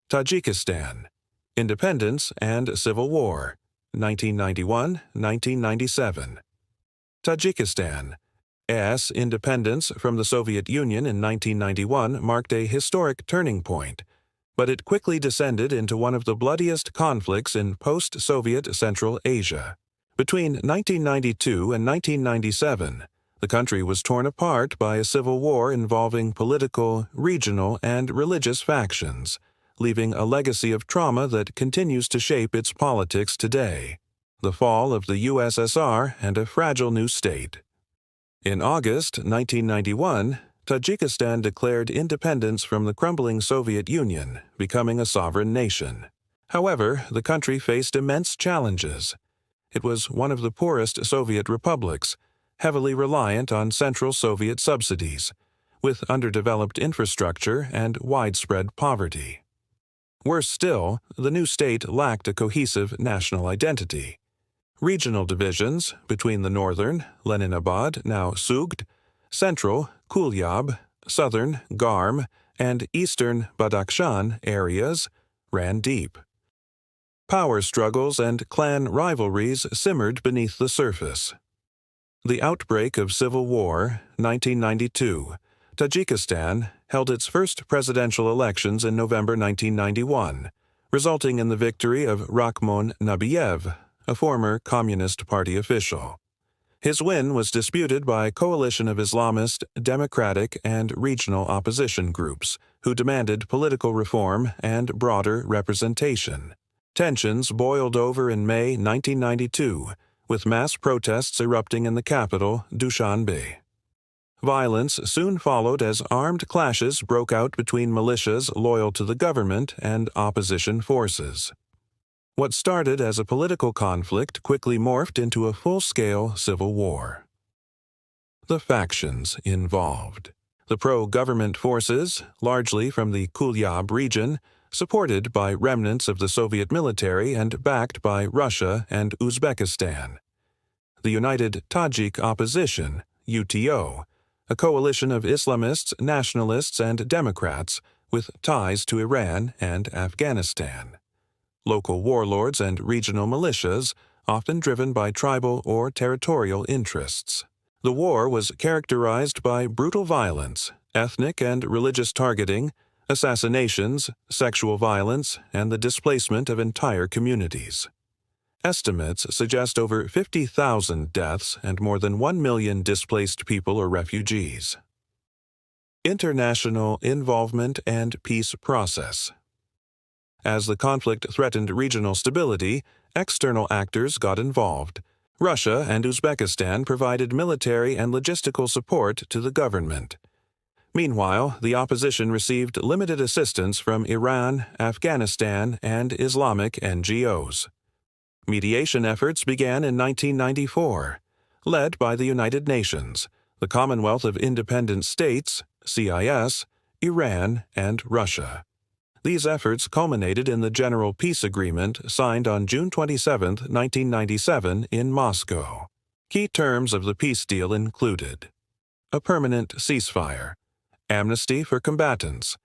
Tajikistan, Independence and Civil War, 1991–1997. Tajikistan's independence from the Soviet Union in 1991 marked a historic turning point, but it quickly descended into one of the bloodiest conflicts in post-Soviet Central Asia. Between 1992 and 1997, the country was torn apart by a civil war involving political, regional, and religious factions, leaving a legacy of trauma that continues to shape its politics today. The fall of the USSR and a fragile new state. In August 1991, Tajikistan declared independence from the crumbling Soviet Union, becoming a sovereign nation. However, the country faced immense challenges. It was one of the poorest Soviet republics, heavily reliant on Central Soviet subsidies, with underdeveloped infrastructure and widespread poverty. Worse still, the new state lacked a cohesive national identity. Regional divisions between the northern, Leninabad, now Sugd, central, Kulyab, southern, Garm, and eastern Badakhshan areas ran deep. Power struggles and clan rivalries simmered beneath the surface. The outbreak of civil war, 1992, Tajikistan held its first presidential elections in November 1991, resulting in the victory of Rahmon Nabiyev, a former Communist Party official. His win was disputed by a coalition of Islamist, democratic, and regional opposition groups who demanded political reform and broader representation. Tensions boiled over in May 1992, with mass protests erupting in the capital, Dushanbe. Violence soon followed as armed clashes broke out between militias loyal to the government and opposition forces. What started as a political conflict quickly morphed into a full-scale civil war. The factions involved. The pro-government forces, largely from the Kulyab region, supported by remnants of the Soviet military and backed by Russia and Uzbekistan. The United Tajik Opposition, UTO, a coalition of Islamists, nationalists, and Democrats with ties to Iran and Afghanistan. Local warlords and regional militias, often driven by tribal or territorial interests. The war was characterized by brutal violence, ethnic and religious targeting, assassinations, sexual violence, and the displacement of entire communities. Estimates suggest over 50,000 deaths and more than 1 million displaced people or refugees. International involvement and peace process. As the conflict threatened regional stability, external actors got involved. Russia and Uzbekistan provided military and logistical support to the government. Meanwhile, the opposition received limited assistance from Iran, Afghanistan, and Islamic NGOs. Mediation efforts began in 1994, led by the United Nations, the Commonwealth of Independent States, CIS, Iran, and Russia. These efforts culminated in the General Peace Agreement signed on June 27, 1997 in Moscow. Key terms of the peace deal included a permanent ceasefire, amnesty for combatants,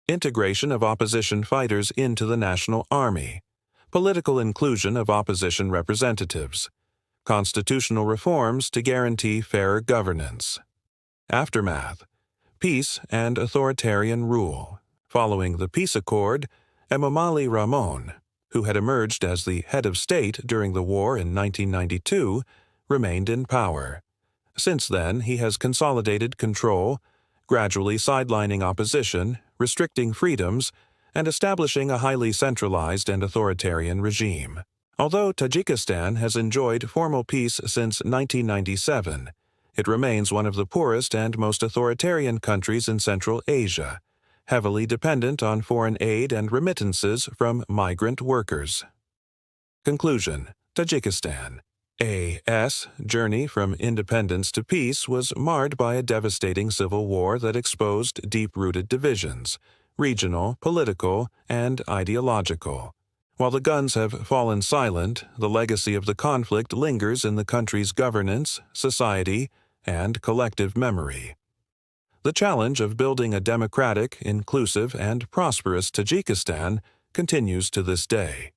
integration of opposition fighters into the national army, political inclusion of opposition representatives, constitutional reforms to guarantee fairer governance. Aftermath: peace and authoritarian rule. Following the peace accord, Emomali Rahmon, who had emerged as the head of state during the war in 1992, remained in power. Since then, he has consolidated control, gradually sidelining opposition, restricting freedoms, and establishing a highly centralized and authoritarian regime. Although Tajikistan has enjoyed formal peace since 1997, it remains one of the poorest and most authoritarian countries in Central Asia, heavily dependent on foreign aid and remittances from migrant workers. Conclusion: Tajikistan's journey from independence to peace was marred by a devastating civil war that exposed deep-rooted divisions, regional, political, and ideological. While the guns have fallen silent, the legacy of the conflict lingers in the country's governance, society, and collective memory. the challenge of building a democratic, inclusive, and prosperous Tajikistan continues to this day.